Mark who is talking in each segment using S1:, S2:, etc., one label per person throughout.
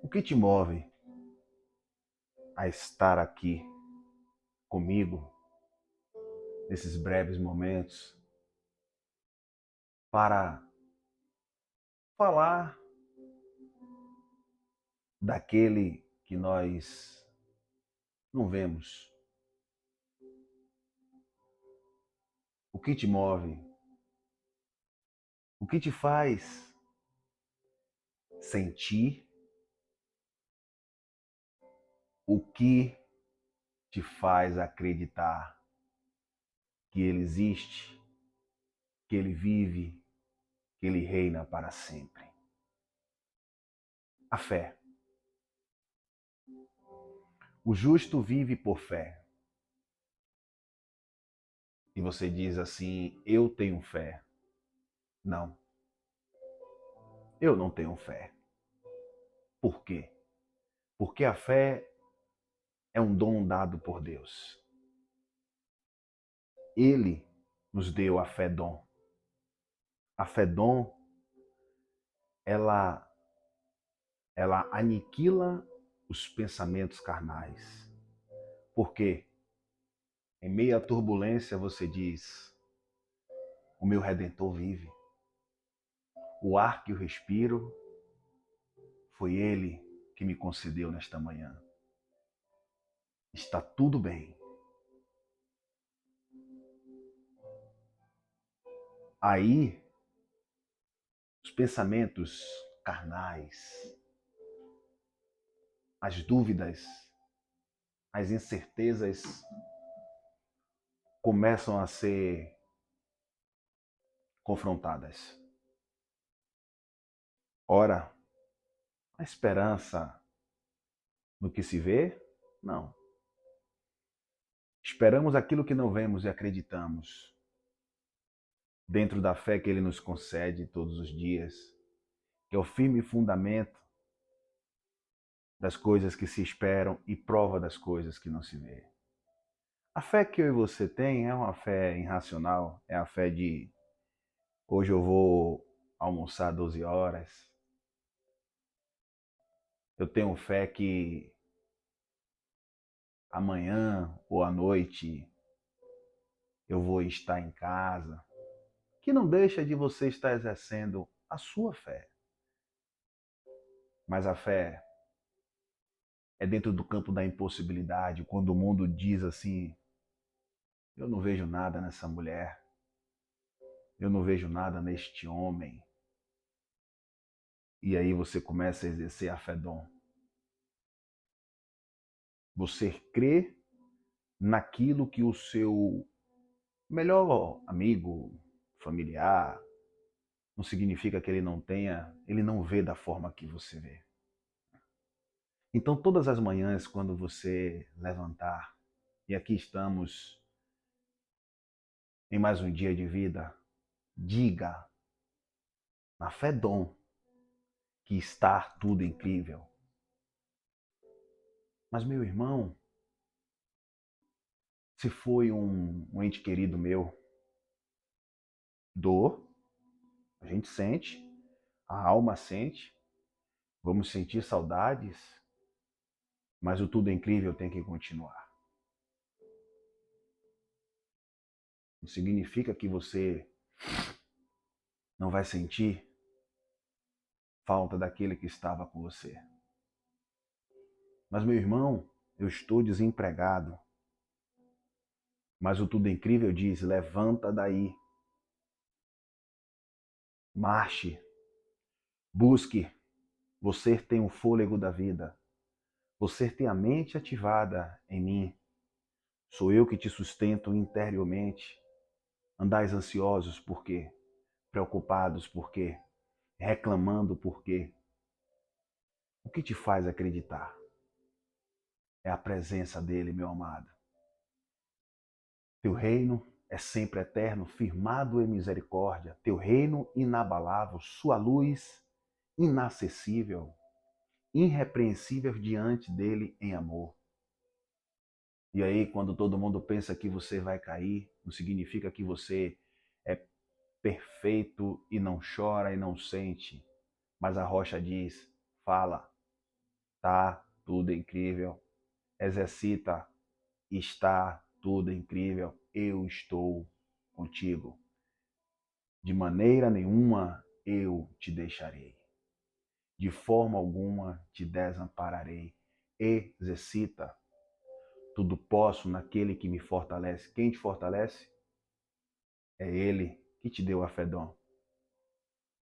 S1: O que te move a estar aqui comigo nesses breves momentos para falar daquele que nós não vemos? O que te move? O que te faz sentir? O que te faz acreditar que ele existe, que ele vive, que ele reina para sempre? A fé. O justo vive por fé. E você diz assim: eu tenho fé. Não, eu não tenho fé. Por quê? Porque a fé é um dom dado por Deus. Ele nos deu a fé dom. A fé dom, ela, ela aniquila os pensamentos carnais. Por quê? Em meio à turbulência você diz: o meu Redentor vive. O ar que eu respiro foi Ele que me concedeu nesta manhã. Está tudo bem. Aí, os pensamentos carnais, as dúvidas, as incertezas começam a ser confrontadas. Ora, a esperança no que se vê? Não. Esperamos aquilo que não vemos e acreditamos, dentro da fé que Ele nos concede todos os dias, que é o firme fundamento das coisas que se esperam e prova das coisas que não se vê. A fé que eu e você tem é uma fé irracional, é a fé de hoje eu vou almoçar 12 horas. Eu tenho fé que amanhã ou à noite eu vou estar em casa, que não deixa de você estar exercendo a sua fé. Mas a fé é dentro do campo da impossibilidade, quando o mundo diz assim: eu não vejo nada nessa mulher, eu não vejo nada neste homem. E aí você começa a exercer a fé dom. Você crê naquilo que o seu melhor amigo, familiar, não significa que ele não vê da forma que você vê. Então, todas as manhãs, quando você levantar, e aqui estamos em mais um dia de vida, diga, na fé dom, que está tudo incrível. Mas, meu irmão, se foi um ente querido meu, dor, a gente sente, a alma sente, vamos sentir saudades, mas o tudo incrível tem que continuar. Não significa que você não vai sentir falta daquele que estava com você. Mas, meu irmão, eu estou desempregado. Mas o tudo incrível diz: levanta daí, marche, busque. Você tem o fôlego da vida. Você tem a mente ativada em mim. Sou eu que te sustento interiormente. Andais ansiosos por quê? Preocupados por quê? Reclamando por quê? O que te faz acreditar? É a presença dele, meu amado. Teu reino é sempre eterno, firmado em misericórdia. Teu reino inabalável, sua luz inacessível, irrepreensível diante dele em amor. E aí, quando todo mundo pensa que você vai cair, não significa que você é perfeito e não chora e não sente. Mas a rocha diz: fala, tá tudo incrível. Exercita, está tudo incrível. Eu estou contigo. De maneira nenhuma eu te deixarei. De forma alguma te desampararei. Exercita. Tudo posso naquele que me fortalece. Quem te fortalece? É Ele que te deu a fé dom.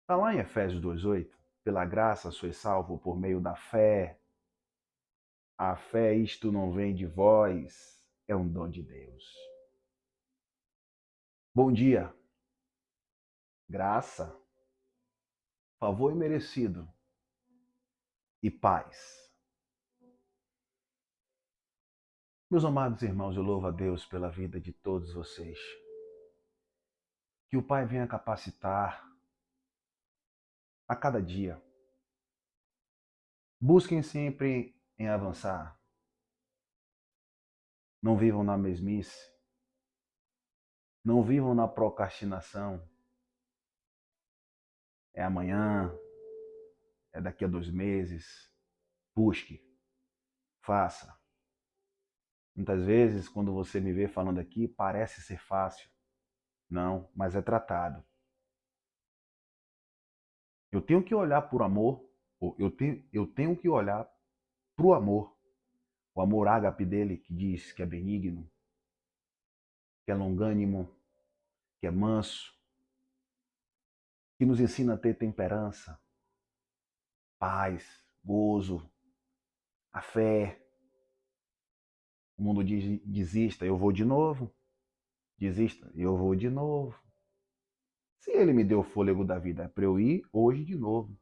S1: Está lá em Efésios 2,8. Pela graça sois salvo por meio da fé. A fé, isto não vem de vós, é um dom de Deus. Bom dia, graça, favor imerecido e paz. Meus amados irmãos, eu louvo a Deus pela vida de todos vocês. Que o Pai venha capacitar a cada dia. Busquem sempre em avançar. Não vivam na mesmice. Não vivam na procrastinação. É amanhã, é daqui a 2 meses. Busque, faça. Muitas vezes, quando você me vê falando aqui, parece ser fácil. Não, mas é tratado. Eu tenho que olhar por amor, eu tenho que olhar para o amor ágape dele, que diz que é benigno, que é longânimo, que é manso, que nos ensina a ter temperança, paz, gozo, a fé. O mundo diz: desista, eu vou de novo. Desista, eu vou de novo. Se ele me deu o fôlego da vida, é para eu ir hoje de novo.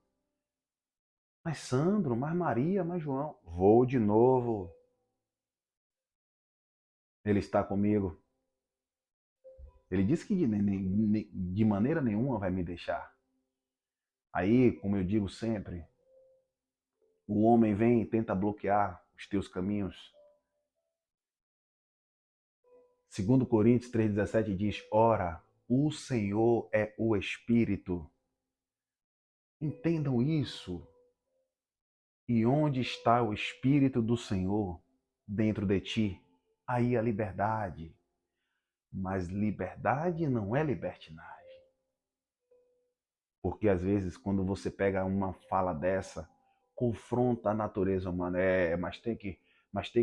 S1: Mas Sandro, mas Maria, mas João, vou de novo. Ele está comigo. Ele disse que de maneira nenhuma vai me deixar. Aí, como eu digo sempre, o homem vem e tenta bloquear os teus caminhos. 2 Coríntios 3,17 diz: ora, o Senhor é o Espírito. Entendam isso. E onde está o Espírito do Senhor? Dentro de ti. Aí a liberdade. Mas liberdade não é libertinagem. Porque às vezes quando você pega uma fala dessa, confronta a natureza humana, mas tem que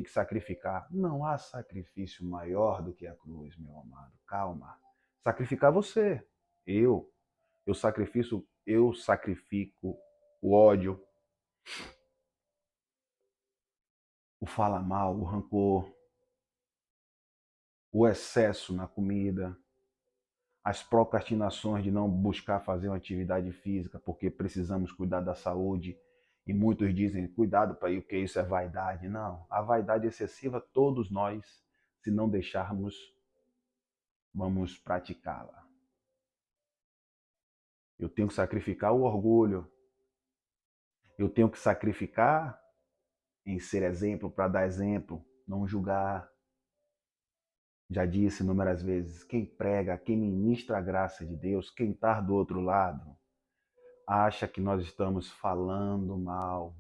S1: sacrificar. Não há sacrifício maior do que a cruz, meu amado. Calma. Sacrificar você. Eu sacrifico o ódio, o fala mal, o rancor, o excesso na comida, as procrastinações de não buscar fazer uma atividade física porque precisamos cuidar da saúde. E muitos dizem, cuidado para ir, porque isso é vaidade. Não, a vaidade excessiva todos nós, se não deixarmos, vamos praticá-la. Eu tenho que sacrificar o orgulho. Eu tenho que sacrificar em ser exemplo para dar exemplo, não julgar. Já disse inúmeras vezes, quem prega, quem ministra a graça de Deus, quem está do outro lado, acha que nós estamos falando mal,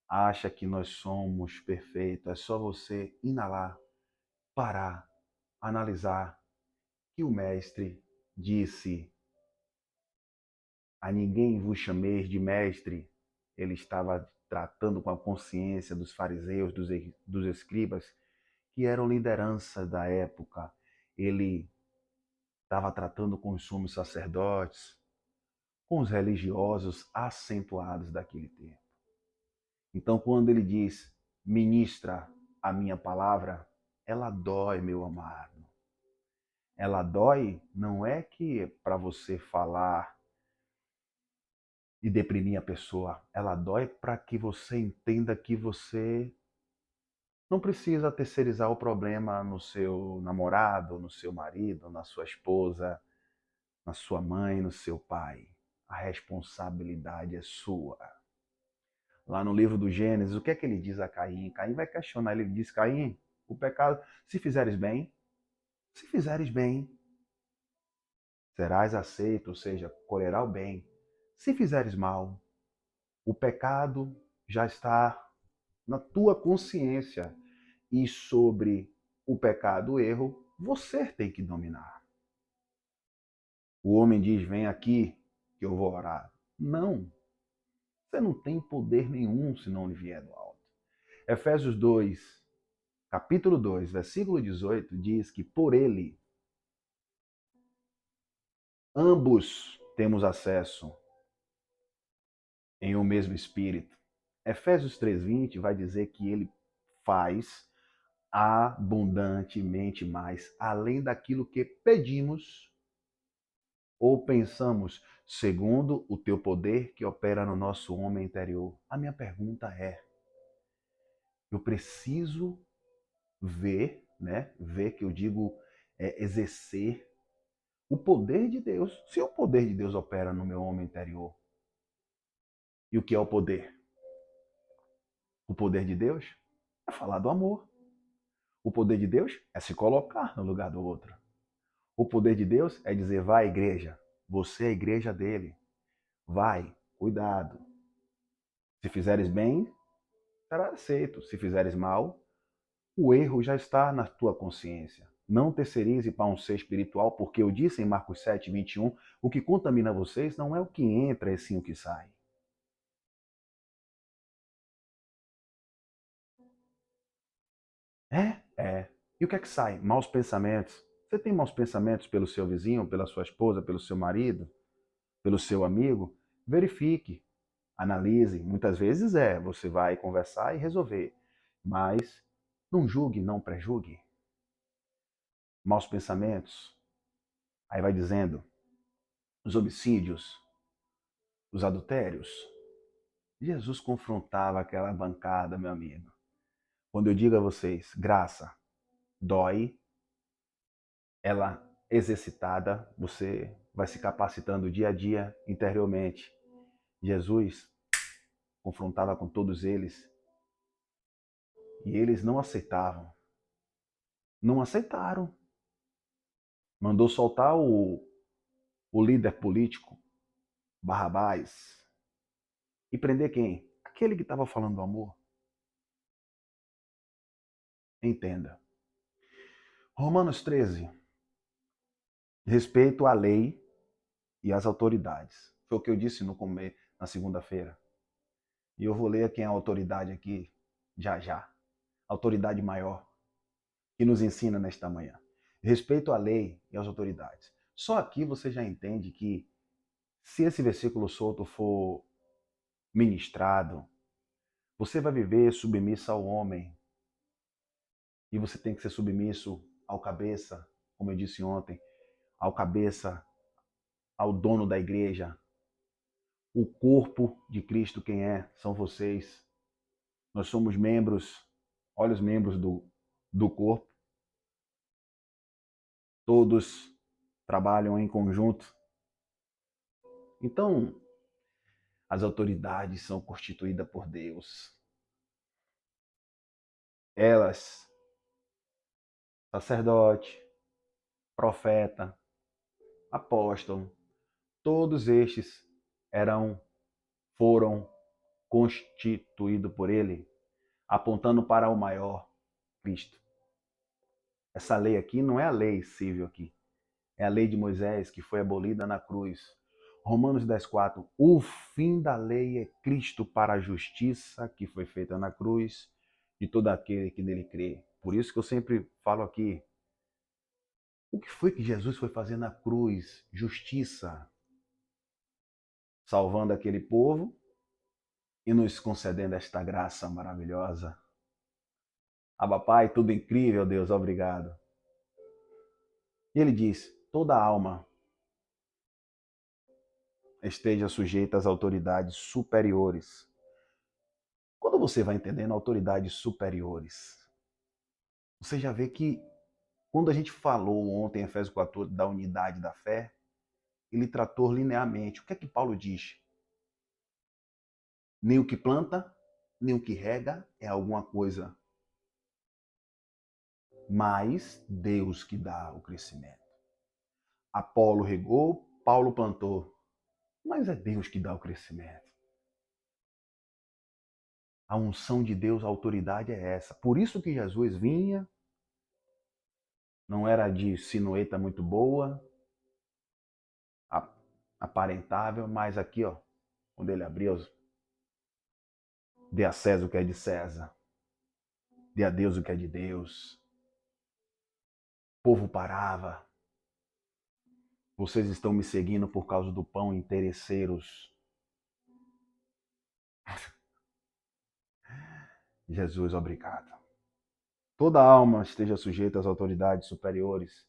S1: acha que nós somos perfeitos. É só você inalar, parar, analisar que o mestre disse: a ninguém vos chameis de mestre. Ele estava tratando com a consciência dos fariseus, dos escribas, que eram liderança da época. Ele estava tratando com os sumos sacerdotes, com os religiosos acentuados daquele tempo. Então, quando ele diz, ministra a minha palavra, ela dói, meu amado. Ela dói não é que para você falar e deprimir a pessoa. Ela dói para que você entenda que você não precisa terceirizar o problema no seu namorado, no seu marido, na sua esposa, na sua mãe, no seu pai. A responsabilidade é sua. Lá no livro do Gênesis, o que é que ele diz a Caim? Caim vai questionar, ele diz: Caim, o pecado, se fizeres bem, serás aceito, ou seja, colherá o bem. Se fizeres mal, o pecado já está na tua consciência. E sobre o pecado, o erro, você tem que dominar. O homem diz: vem aqui que eu vou orar. Não, você não tem poder nenhum se não lhe vier do alto. Efésios 2, capítulo 2, versículo 18, diz que por ele ambos temos acesso em um mesmo espírito. Efésios 3:20 vai dizer que ele faz abundantemente mais, além daquilo que pedimos ou pensamos, segundo o teu poder que opera no nosso homem interior. A minha pergunta é: eu preciso ver, né? Ver que eu digo exercer o poder de Deus. Se o poder de Deus opera no meu homem interior, e o que é o poder? O poder de Deus é falar do amor. O poder de Deus é se colocar no lugar do outro. O poder de Deus é dizer: vai, igreja, você é a igreja dele. Vai, cuidado. Se fizeres bem, será aceito. Se fizeres mal, o erro já está na tua consciência. Não terceirize para um ser espiritual, porque eu disse em Marcos 7:21, o que contamina vocês não é o que entra, é sim o que sai. É. E o que é que sai? Maus pensamentos. Você tem maus pensamentos pelo seu vizinho, pela sua esposa, pelo seu marido, pelo seu amigo? Verifique, analise. Muitas vezes você vai conversar e resolver. Mas não julgue, não prejulgue. Maus pensamentos. Aí vai dizendo, os homicídios, os adultérios. Jesus confrontava aquela bancada, meu amigo. Quando eu digo a vocês, graça dói, ela exercitada, você vai se capacitando dia a dia interiormente. Jesus confrontava com todos eles e eles não aceitavam. Não aceitaram. Mandou soltar o líder político, Barrabás, e prender quem? Aquele que estava falando do amor. Entenda. Romanos 13. Respeito à lei e às autoridades. Foi o que eu disse no começo, na segunda-feira. E eu vou ler quem é a autoridade aqui, já já. Autoridade maior, que nos ensina nesta manhã. Respeito à lei e às autoridades. Só aqui você já entende que, se esse versículo solto for ministrado, você vai viver submisso ao homem. E você tem que ser submisso ao cabeça, como eu disse ontem, ao cabeça, ao dono da igreja. O corpo de Cristo, quem é? São vocês. Nós somos membros, olha os membros do corpo. Todos trabalham em conjunto. Então, as autoridades são constituídas por Deus. Elas, sacerdote, profeta, apóstolo, todos estes foram constituídos por ele, apontando para o maior, Cristo. Essa lei aqui não é a lei civil aqui. É a lei de Moisés que foi abolida na cruz. Romanos 10:4. O fim da lei é Cristo para a justiça que foi feita na cruz de todo aquele que nele crê. Por isso que eu sempre falo aqui, o que foi que Jesus foi fazer na cruz? Justiça. Salvando aquele povo e nos concedendo esta graça maravilhosa. Abba Pai, tudo incrível, Deus, obrigado. E ele diz, toda alma esteja sujeita às autoridades superiores. Quando você vai entendendo autoridades superiores, você já vê que quando a gente falou ontem em Efésios 14 da unidade da fé, ele tratou linearmente. O que é que Paulo diz? Nem o que planta, nem o que rega é alguma coisa, mas Deus que dá o crescimento. Apolo regou, Paulo plantou, mas é Deus que dá o crescimento. A unção de Deus, a autoridade é essa. Por isso que Jesus vinha, não era de sinueta muito boa, aparentável, mas aqui, ó, quando ele abriu, dê a César o que é de César, dê a Deus o que é de Deus. O povo parava. Vocês estão me seguindo por causa do pão, interesseiros. Jesus, obrigado. Toda alma esteja sujeita às autoridades superiores,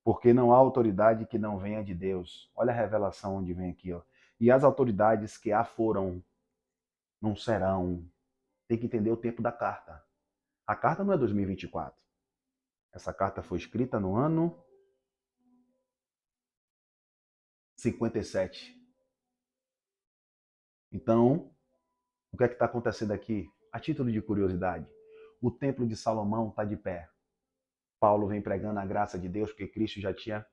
S1: porque não há autoridade que não venha de Deus. Olha a revelação onde vem aqui, ó. E as autoridades que há foram, não serão. Tem que entender o tempo da carta. A carta não é 2024. Essa carta foi escrita no ano 57. Então, o que é que está acontecendo aqui? A título de curiosidade, o templo de Salomão está de pé. Paulo vem pregando a graça de Deus, porque Cristo já tinha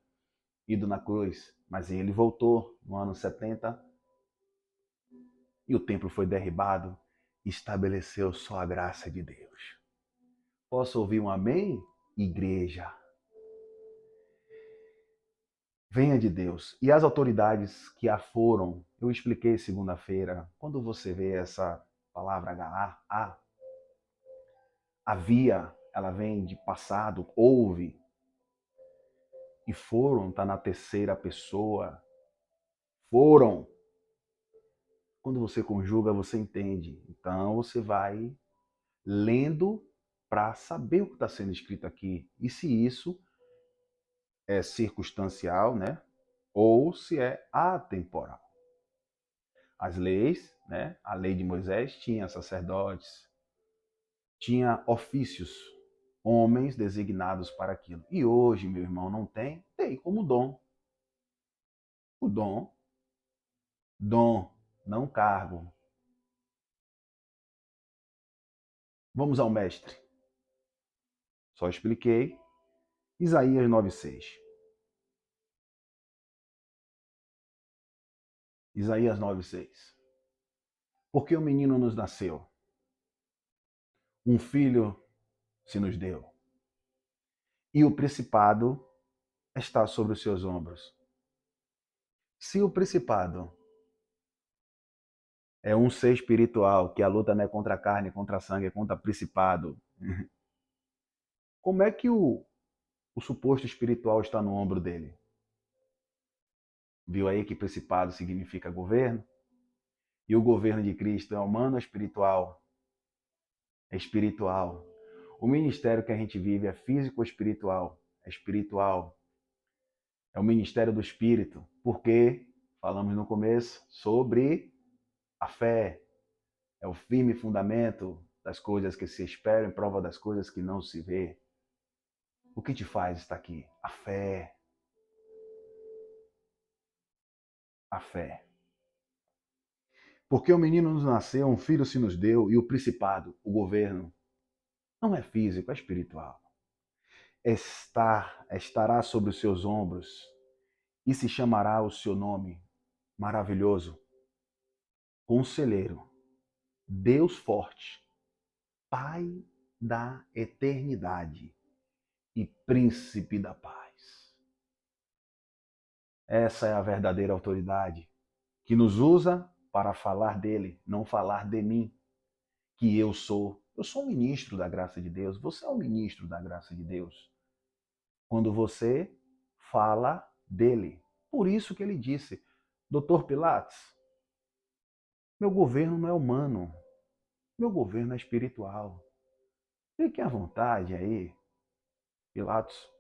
S1: ido na cruz, mas ele voltou no ano 70 e o templo foi derribado e estabeleceu só a graça de Deus. Posso ouvir um amém? Igreja. Venha de Deus. E as autoridades que a foram, eu expliquei segunda-feira, quando você vê essa palavra havia, ela vem de passado, houve, e foram, está na terceira pessoa, foram. Quando você conjuga, você entende. Então você vai lendo para saber o que está sendo escrito aqui. E se isso é circunstancial, né? Ou se é atemporal. As leis, né? A lei de Moisés tinha sacerdotes, tinha ofícios, homens designados para aquilo. E hoje, meu irmão, não tem? Tem como dom. O dom, não cargo. Vamos ao mestre. Só expliquei. Isaías 9:6. Isaías 9:6. Porque o menino nos nasceu, um filho se nos deu, e o principado está sobre os seus ombros. Se o principado é um ser espiritual, que a luta não é contra a carne, contra a sangue, é contra o principado, como é que o suposto espiritual está no ombro dele? Viu aí que principado significa governo? E o governo de Cristo é humano ou espiritual? É espiritual. O ministério que a gente vive é físico ou espiritual? É espiritual. É o ministério do Espírito. Porque falamos no começo sobre a fé. É o firme fundamento das coisas que se esperam em prova das coisas que não se vê. O que te faz estar aqui? A fé. A fé. Porque o menino nos nasceu, um filho se nos deu, e o principado, o governo, não é físico, é espiritual. Estará sobre os seus ombros, e se chamará o seu nome maravilhoso, Conselheiro, Deus forte, Pai da eternidade e Príncipe da paz. Essa é a verdadeira autoridade que nos usa para falar dele, não falar de mim, que eu sou. Eu sou um ministro da graça de Deus, você é um ministro da graça de Deus. Quando você fala dele. Por isso que ele disse, Doutor Pilatos, meu governo não é humano, meu governo é espiritual. Fique à vontade aí, Pilatos.